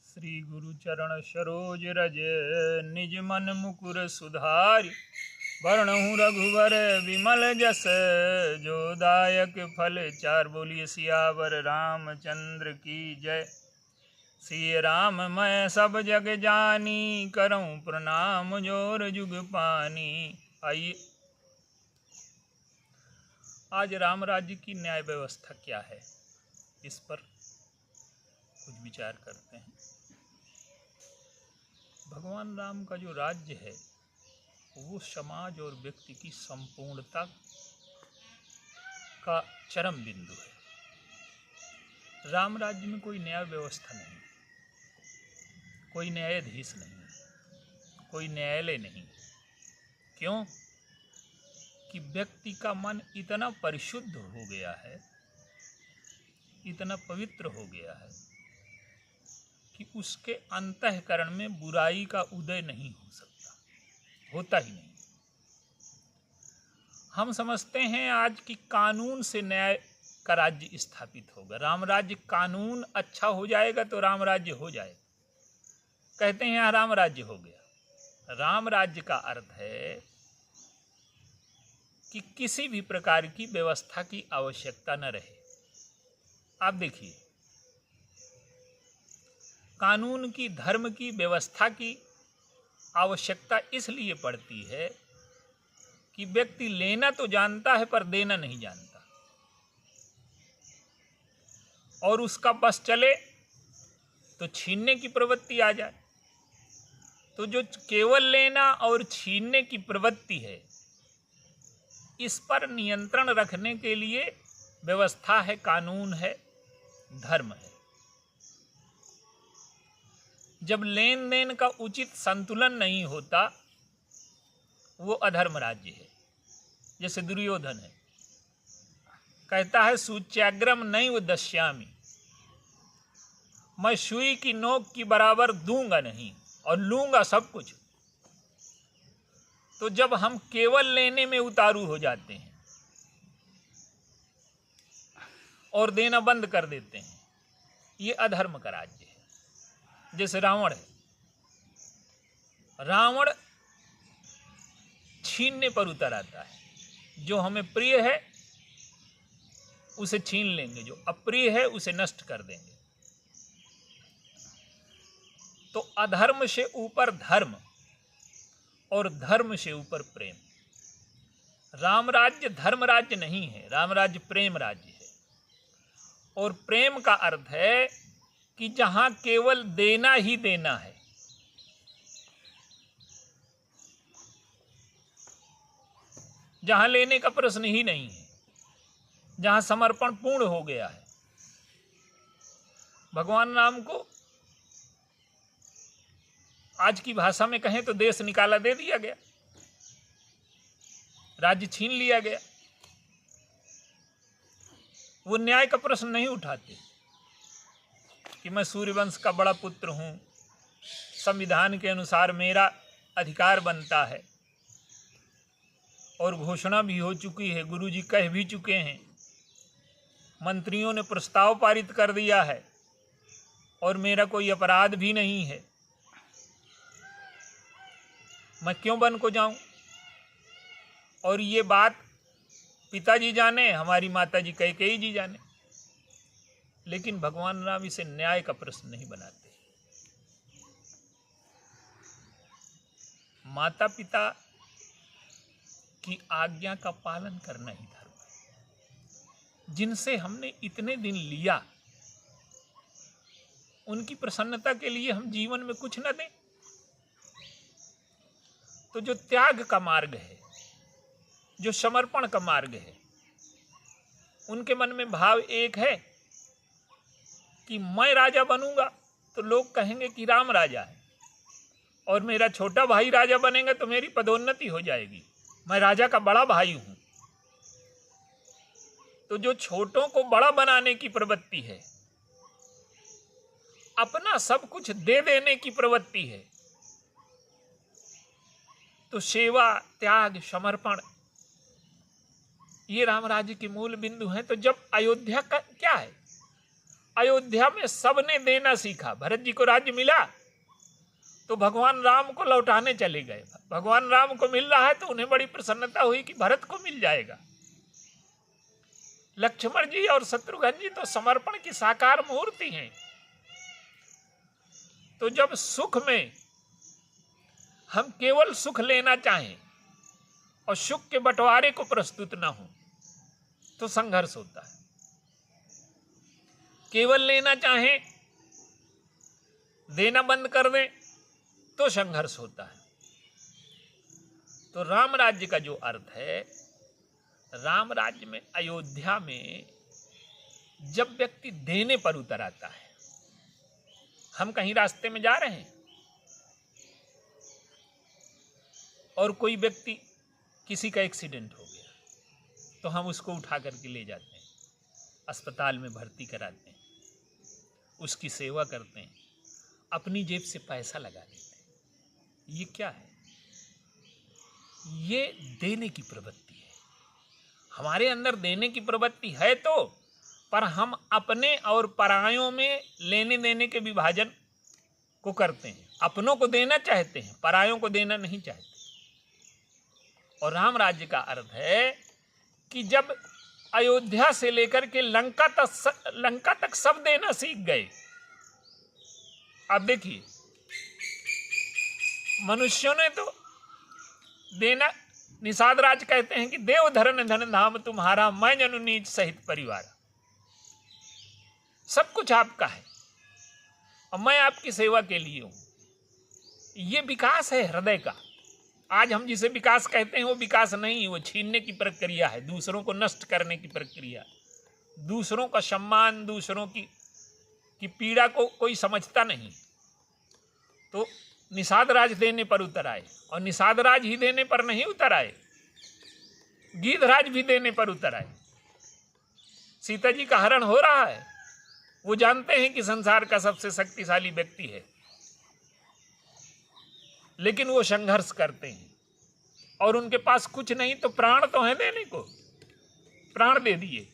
श्री गुरु चरण सरोज रज निज मन मुकुर सुधारि। वर्णहु रघुवर विमल जस जो दायक फल चार। बोलिए सियावर रामचंद्र की जय। श्री राम मैं सब जग जानी करऊं प्रणाम जोर जुग पानी। आइए आज राम राज्य की न्याय व्यवस्था क्या है, इस पर कुछ विचार करते हैं। भगवान राम का जो राज्य है वो समाज और व्यक्ति की संपूर्णता का चरम बिंदु है। राम राज्य में कोई न्याय व्यवस्था नहीं, कोई न्यायाधीश नहीं, कोई न्यायालय नहीं। क्यों? कि व्यक्ति का मन इतना परिशुद्ध हो गया है, इतना पवित्र हो गया है कि उसके अंतःकरण में बुराई का उदय नहीं हो सकता, होता ही नहीं। हम समझते हैं आज की कानून से न्याय का राज्य स्थापित होगा। राम राज्य कानून अच्छा हो जाएगा तो राम राज्य हो जाएगा। कहते हैं यहाँ राम राज्य हो गया। राम राज्य का अर्थ है कि किसी भी प्रकार की व्यवस्था की आवश्यकता न रहे। आप देखिए, कानून की, धर्म की, व्यवस्था की आवश्यकता इसलिए पड़ती है कि व्यक्ति लेना तो जानता है पर देना नहीं जानता, और उसका बस चले तो छीनने की प्रवृत्ति आ जाए। तो जो केवल लेना और छीनने की प्रवृत्ति है, इस पर नियंत्रण रखने के लिए व्यवस्था है, कानून है, धर्म है। जब लेन देन का उचित संतुलन नहीं होता वो अधर्म राज्य है। जैसे दुर्योधन है, कहता है सूच्याग्रम नैव दश्यामि, मैं सुई की नोक की बराबर दूंगा नहीं और लूंगा सब कुछ। तो जब हम केवल लेने में उतारू हो जाते हैं और देना बंद कर देते हैं, ये अधर्म का राज्य है। जैसे रावण है, रावण छीनने पर उतर आता है। जो हमें प्रिय है उसे छीन लेंगे, जो अप्रिय है उसे नष्ट कर देंगे। तो अधर्म से ऊपर धर्म और धर्म से ऊपर प्रेम। राम राज्य धर्म राज्य नहीं है, राम राज्य प्रेम राज्य है। और प्रेम का अर्थ है कि जहां केवल देना ही देना है, जहां लेने का प्रश्न ही नहीं है, जहां समर्पण पूर्ण हो गया है। भगवान राम को आज की भाषा में कहें तो देश निकाला दे दिया गया, राज्य छीन लिया गया। वो न्याय का प्रश्न नहीं उठाते कि मैं सूर्यवंश का बड़ा पुत्र हूं, संविधान के अनुसार मेरा अधिकार बनता है, और घोषणा भी हो चुकी है, गुरुजी कह भी चुके हैं, मंत्रियों ने प्रस्ताव पारित कर दिया है, और मेरा कोई अपराध भी नहीं है, मैं क्यों वन को जाऊं। और ये बात पिताजी जाने, हमारी माताजी कैकेयी जी जाने, लेकिन भगवान राम इसे न्याय का प्रश्न नहीं बनाते। माता पिता की आज्ञा का पालन करना ही धर्म है। जिनसे हमने इतने दिन लिया, उनकी प्रसन्नता के लिए हम जीवन में कुछ न दें। तो जो त्याग का मार्ग है, जो समर्पण का मार्ग है, उनके मन में भाव एक है कि मैं राजा बनूंगा तो लोग कहेंगे कि राम राजा है, और मेरा छोटा भाई राजा बनेगा तो मेरी पदोन्नति हो जाएगी, मैं राजा का बड़ा भाई हूं। तो जो छोटों को बड़ा बनाने की प्रवृत्ति है, अपना सब कुछ दे देने की प्रवृत्ति है, तो सेवा, त्याग, समर्पण, ये राम राज्य के मूल बिंदु हैं। तो जब अयोध्या का क्या है, अयोध्या में सबने देना सीखा। भरत जी को राज्य मिला तो भगवान राम को लौटाने चले गए। भगवान राम को मिल रहा है तो उन्हें बड़ी प्रसन्नता हुई कि भरत को मिल जाएगा। लक्ष्मण जी और शत्रुघ्न जी तो समर्पण की साकार मूर्ति हैं। तो जब सुख में हम केवल सुख लेना चाहें और सुख के बंटवारे को प्रस्तुत ना हो तो संघर्ष होता है। केवल लेना चाहें, देना बंद कर दें तो संघर्ष होता है। तो राम राज्य का जो अर्थ है, राम राज्य में, अयोध्या में जब व्यक्ति देने पर उतर आता है, हम कहीं रास्ते में जा रहे हैं और कोई व्यक्ति, किसी का एक्सीडेंट हो गया तो हम उसको उठा करके ले जाते हैं, अस्पताल में भर्ती कराते हैं, उसकी सेवा करते हैं, अपनी जेब से पैसा लगा देते हैं। ये क्या है? ये देने की प्रवृत्ति है। हमारे अंदर देने की प्रवृत्ति है तो, पर हम अपने और परायों में लेने देने के विभाजन को करते हैं। अपनों को देना चाहते हैं, परायों को देना नहीं चाहते। और राम राज्य का अर्थ है कि जब अयोध्या से लेकर के लंका तक सब देना सीख गए। आप देखिए, मनुष्यों ने तो देना, निषाद राज कहते हैं कि देव धरन धन धाम तुम्हारा, मैं जनु नीच सहित परिवार। सब कुछ आपका है और मैं आपकी सेवा के लिए हूं। ये विकास है हृदय का। आज हम जिसे विकास कहते हैं वो विकास नहीं है, वो छीनने की प्रक्रिया है, दूसरों को नष्ट करने की प्रक्रिया। दूसरों का सम्मान, दूसरों की पीड़ा को कोई समझता नहीं। तो निषाद राज देने पर उतर आए, और निषाद राज ही देने पर नहीं उतर आए, गीधराज भी देने पर उतर आए। सीता जी का हरण हो रहा है, वो जानते हैं कि संसार का सबसे शक्तिशाली व्यक्ति है, लेकिन वो संघर्ष करते हैं। और उनके पास कुछ नहीं तो प्राण तो है देने को, प्राण दे दिए।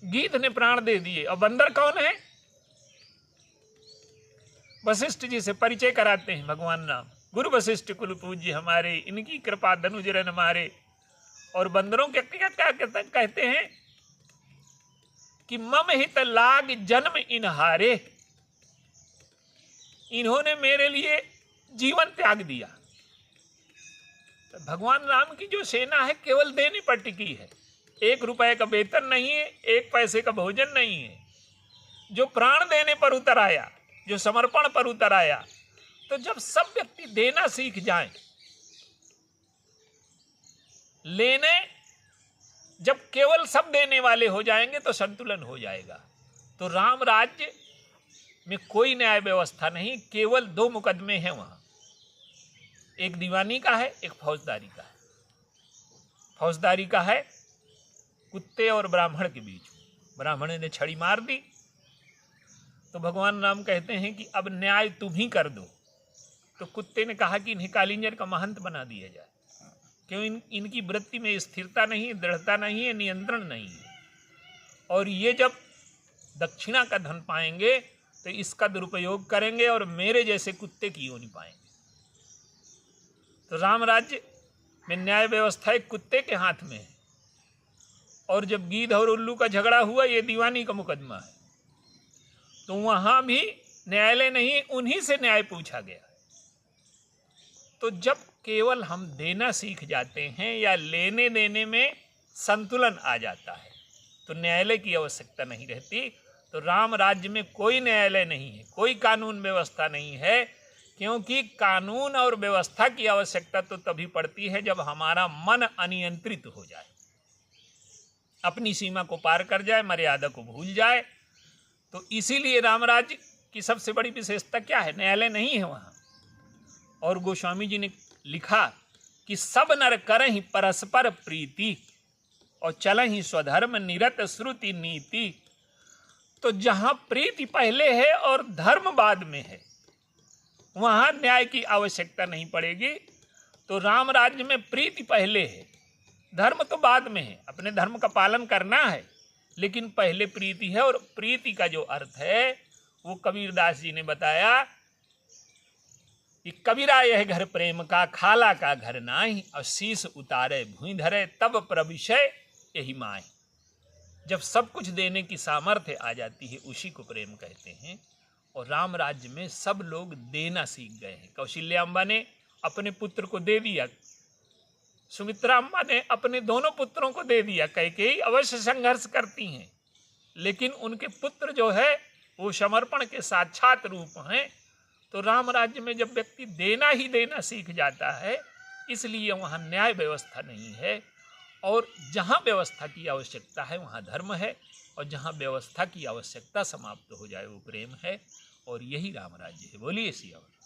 गीध ने प्राण दे दिए। और बंदर कौन है? वशिष्ठ जी से परिचय कराते हैं भगवान राम। गुरु वशिष्ठ कुल पूज्य हमारे, इनकी कृपा धनुजरन मारे। और बंदरों के क्या कहते हैं कि मम हित लाग जन्म इनहारे, इन्होंने मेरे लिए जीवन त्याग दिया। तो भगवान राम की जो सेना है केवल देने पर टिकी है। 1 रुपए का वेतन नहीं है, 1 पैसे का भोजन नहीं है। जो प्राण देने पर उतर आया, जो समर्पण पर उतर आया। तो जब सब व्यक्ति देना सीख जाएं, लेने, जब केवल सब देने वाले हो जाएंगे तो संतुलन हो जाएगा। तो राम राज्य में कोई न्याय व्यवस्था नहीं, केवल 2 मुकदमे हैं वहां। एक दीवानी का है, एक फौजदारी का है। फौजदारी का है कुत्ते और ब्राह्मण के बीच। ब्राह्मण ने छड़ी मार दी तो भगवान राम कहते हैं कि अब न्याय तुम ही कर दो। तो कुत्ते ने कहा कि इन्हें कालिंजर का महंत बना दिया जाए, क्यों इनकी वृत्ति में स्थिरता नहीं है, दृढ़ता नहीं है, नियंत्रण नहीं है। और ये जब दक्षिणा का धन पाएंगे तो इसका दुरुपयोग करेंगे और मेरे जैसे कुत्ते की योनि पाएंगे। तो राम राज्य में न्याय व्यवस्था एक कुत्ते के हाथ में है। और जब गीध और उल्लू का झगड़ा हुआ, ये दीवानी का मुकदमा है, तो वहां भी न्यायालय नहीं, उन्हीं से न्याय पूछा गया। तो जब केवल हम देना सीख जाते हैं या लेने देने में संतुलन आ जाता है तो न्यायालय की आवश्यकता नहीं रहती। तो राम राज्य में कोई न्यायालय नहीं है, कोई कानून व्यवस्था नहीं है, क्योंकि कानून और व्यवस्था की आवश्यकता तो तभी पड़ती है जब हमारा मन अनियंत्रित हो जाए, अपनी सीमा को पार कर जाए, मर्यादा को भूल जाए। तो इसीलिए राम राज्य की सबसे बड़ी विशेषता क्या है? न्यायालय नहीं है वहाँ। और गोस्वामी जी ने लिखा कि सब नर करहि परस्पर प्रीति और चलहि स्वधर्म निरत श्रुति नीति। तो जहाँ प्रीति पहले है और धर्म बाद में है, वहाँ न्याय की आवश्यकता नहीं पड़ेगी। तो राम राज्य में प्रीति पहले है, धर्म तो बाद में है। अपने धर्म का पालन करना है, लेकिन पहले प्रीति है। और प्रीति का जो अर्थ है वो कबीरदास जी ने बताया कि कबीरा यह घर प्रेम का, खाला का घर नाहि, और शीश उतारे भूमि धरे, तब प्रविशय यही माय। जब सब कुछ देने की सामर्थ्य आ जाती है उसी को प्रेम कहते हैं। और राम राज्य में सब लोग देना सीख गए हैं। कौशल्याम्बा ने अपने पुत्र को दे दिया, सुमित्रा अम्मा ने अपने दोनों पुत्रों को दे दिया। कैकेयी अवश्य संघर्ष करती हैं, लेकिन उनके पुत्र जो है वो समर्पण के साक्षात रूप हैं। तो राम राज्य में जब व्यक्ति देना ही देना सीख जाता है, इसलिए वहाँ न्याय व्यवस्था नहीं है। और जहाँ व्यवस्था की आवश्यकता है वहाँ धर्म है, और जहाँ व्यवस्था की आवश्यकता समाप्त हो जाए वो प्रेम है। और यही राम राज्य है। बोलिए सियावर।